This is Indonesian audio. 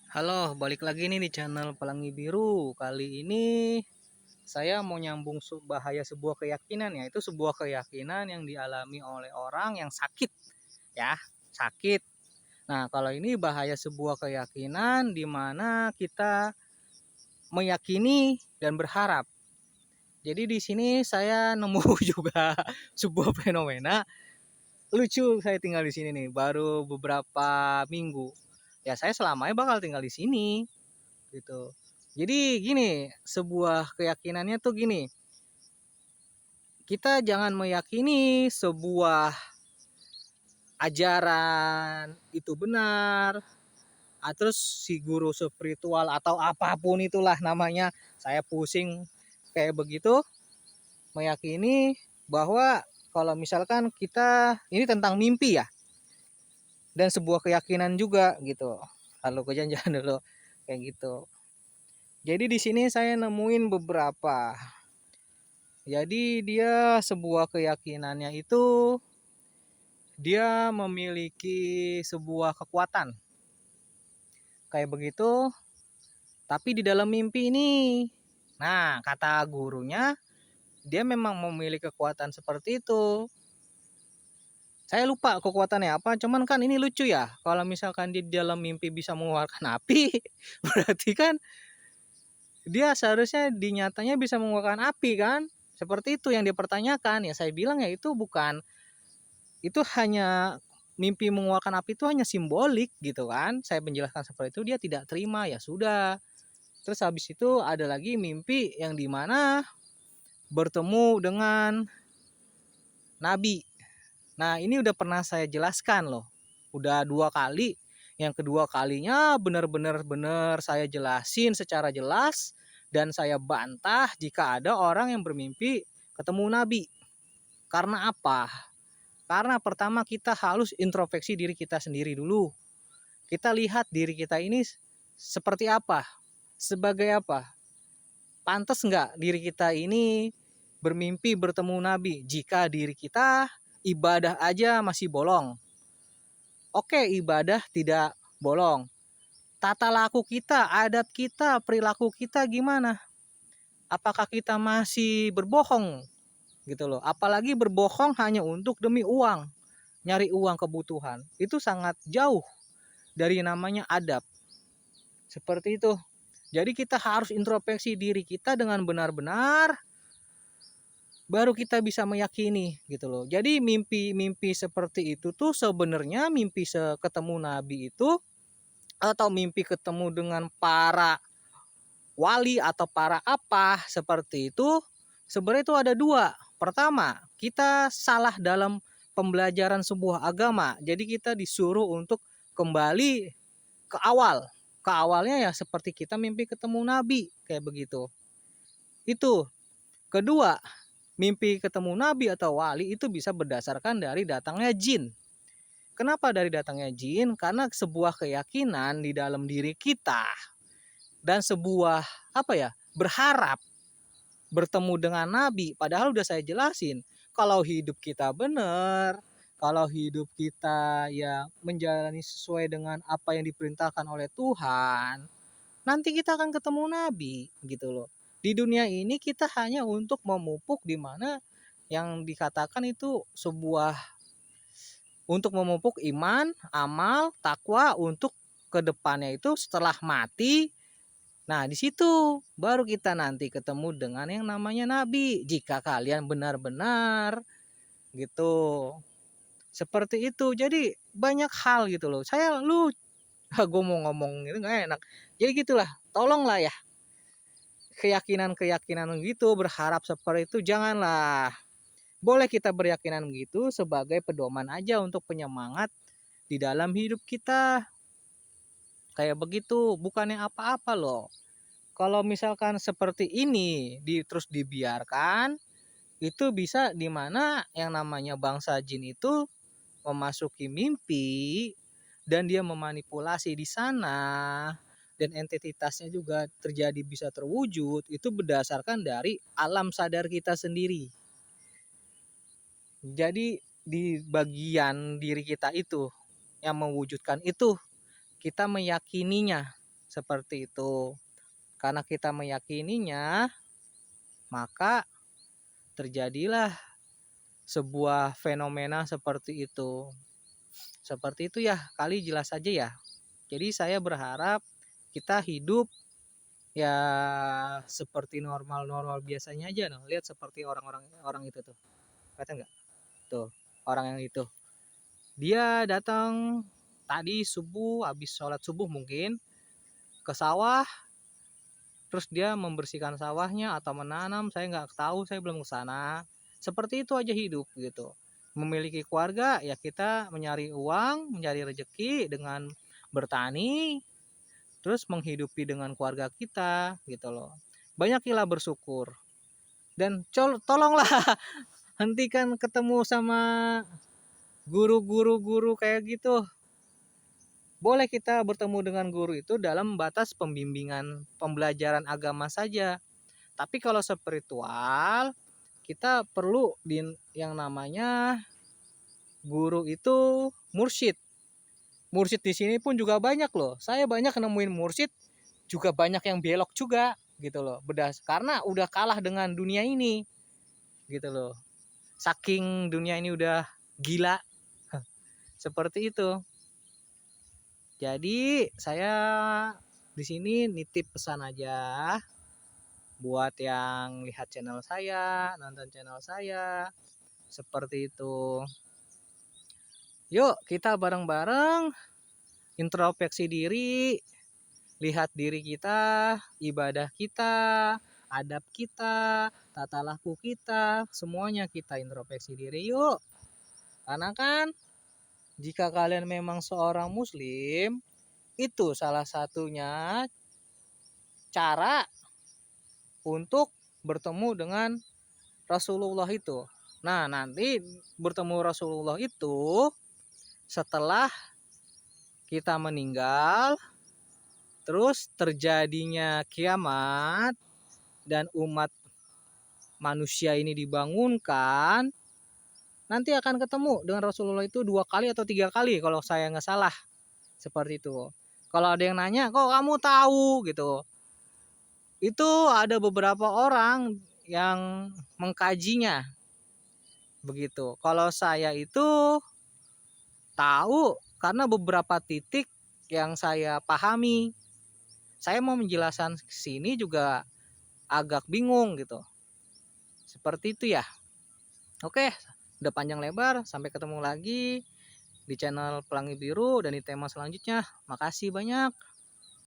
Halo, balik lagi nih di channel Pelangi Biru. Kali ini saya mau nyambung bahaya sebuah keyakinan, yaitu sebuah keyakinan yang dialami oleh orang yang sakit, ya, sakit. Nah, kalau ini bahaya sebuah keyakinan di mana kita meyakini dan berharap. Jadi di sini saya nemu juga sebuah fenomena lucu. Saya tinggal di sini nih baru beberapa minggu. Ya, saya selamanya bakal tinggal di sini gitu. Jadi gini, sebuah keyakinannya tuh gini, kita jangan meyakini sebuah ajaran itu benar, terus si guru spiritual atau apapun itulah namanya, saya pusing kayak begitu, meyakini bahwa kalau misalkan kita ini tentang mimpi ya, dan sebuah keyakinan juga gitu. Lalu kejanjian dulu kayak gitu. Jadi di sini saya nemuin beberapa. Jadi dia sebuah keyakinannya itu dia memiliki sebuah kekuatan kayak begitu, tapi di dalam mimpi ini. Nah, kata gurunya dia memang memiliki kekuatan seperti itu. Saya lupa kekuatannya apa, cuman kan ini lucu ya. Kalau misalkan di dalam mimpi bisa mengeluarkan api, berarti kan dia seharusnya di nyatanya bisa mengeluarkan api kan? Seperti itu yang dipertanyakan. Ya saya bilang ya itu bukan, itu hanya mimpi mengeluarkan api itu hanya simbolik gitu kan. Saya menjelaskan seperti itu, dia tidak terima, ya sudah. Terus habis itu ada lagi mimpi yang dimana bertemu dengan nabi. Nah ini udah pernah saya jelaskan loh, udah 2 kali. Yang kedua kalinya benar-benar saya jelasin secara jelas, dan saya bantah jika ada orang yang bermimpi ketemu nabi. Karena apa? Karena pertama kita harus introspeksi diri kita sendiri dulu. Kita lihat diri kita ini seperti apa, sebagai apa. Pantas nggak diri kita ini bermimpi bertemu Nabi jika diri kita ibadah aja masih bolong. Oke, ibadah tidak bolong. Tata laku kita, adat kita, perilaku kita gimana? Apakah kita masih berbohong gitu loh? Apalagi berbohong hanya untuk demi uang, nyari uang kebutuhan. Itu sangat jauh dari namanya adab. Seperti itu. Jadi kita harus introspeksi diri kita dengan benar-benar, baru kita bisa meyakini gitu loh. Jadi mimpi-mimpi seperti itu tuh sebenarnya mimpi ketemu nabi itu, atau mimpi ketemu dengan para wali atau para apa seperti itu, sebenarnya itu ada dua. Pertama, kita salah dalam pembelajaran sebuah agama. Jadi kita disuruh untuk kembali ke awal. Ke awalnya ya seperti kita mimpi ketemu nabi kayak begitu. Itu. Kedua, mimpi ketemu nabi atau wali itu bisa berdasarkan dari datangnya jin. Kenapa dari datangnya jin? Karena sebuah keyakinan di dalam diri kita dan sebuah apa ya, berharap bertemu dengan nabi. Padahal udah saya jelasin, kalau hidup kita benar, kalau hidup kita ya menjalani sesuai dengan apa yang diperintahkan oleh Tuhan, nanti kita akan ketemu nabi gitu loh. Di dunia ini kita hanya untuk memupuk di mana yang dikatakan itu sebuah, untuk memupuk iman, amal, takwa untuk kedepannya itu setelah mati. Nah di situ baru kita nanti ketemu dengan yang namanya nabi. Jika kalian benar-benar gitu. Seperti itu. Jadi banyak hal gitu loh. Gue mau ngomong itu nggak enak. Jadi gitulah. Tolonglah ya, keyakinan-keyakinan gitu berharap seperti itu janganlah. Boleh kita berkeyakinan begitu sebagai pedoman aja untuk penyemangat di dalam hidup kita. Kayak begitu, bukannya apa-apa loh. Kalau misalkan seperti ini terus dibiarkan, itu bisa dimana yang namanya bangsa jin itu memasuki mimpi dan dia memanipulasi di sana, dan entitasnya juga terjadi bisa terwujud itu berdasarkan dari alam sadar kita sendiri. Jadi di bagian diri kita itu yang mewujudkan itu, kita meyakininya. seperti itu. Karena kita meyakininya, maka terjadilah sebuah fenomena seperti itu. Seperti itu ya, kali jelas aja ya. Jadi saya berharap kita hidup ya seperti normal-normal biasanya aja. No. Lihat seperti orang itu tuh. Kelihatan nggak? Tuh, orang yang itu. Dia datang tadi subuh, habis sholat subuh mungkin, ke sawah, terus dia membersihkan sawahnya atau menanam, saya nggak tahu, saya belum ke sana. Seperti itu aja hidup gitu. Memiliki keluarga, ya kita mencari uang, mencari rezeki dengan bertani, terus menghidupi dengan keluarga kita gitu loh. Banyakilah bersyukur. Dan tolonglah hentikan ketemu sama guru-guru kayak gitu. Boleh kita bertemu dengan guru itu dalam batas pembimbingan pembelajaran agama saja. Tapi kalau spiritual, kita perlu yang namanya guru itu mursyid. Mursyid di sini pun juga banyak loh. Saya banyak nemuin mursyid, juga banyak yang belok juga gitu loh. Karena udah kalah dengan dunia ini gitu loh. Saking dunia ini udah gila. Seperti itu. Jadi saya di sini nitip pesan aja buat yang lihat channel saya, nonton channel saya, seperti itu. Yuk kita bareng-bareng introspeksi diri, lihat diri kita, ibadah kita, adab kita, tata laku kita, semuanya kita introspeksi diri yuk. Karena kan jika kalian memang seorang muslim, itu salah satunya cara untuk bertemu dengan Rasulullah itu. Nah, nanti bertemu Rasulullah itu setelah kita meninggal, terus terjadinya kiamat dan umat manusia ini dibangunkan, nanti akan ketemu dengan Rasulullah itu 2 kali atau 3 kali kalau saya nggak salah. Seperti itu. Kalau ada yang nanya, kok kamu tahu gitu? Itu ada beberapa orang yang mengkajinya. Begitu. Kalau saya itu tahu karena beberapa titik yang saya pahami. Saya mau menjelaskan sini juga agak bingung gitu. Seperti itu ya. Oke, udah panjang lebar. Sampai ketemu lagi di channel Pelangi Biru dan di tema selanjutnya. Makasih banyak.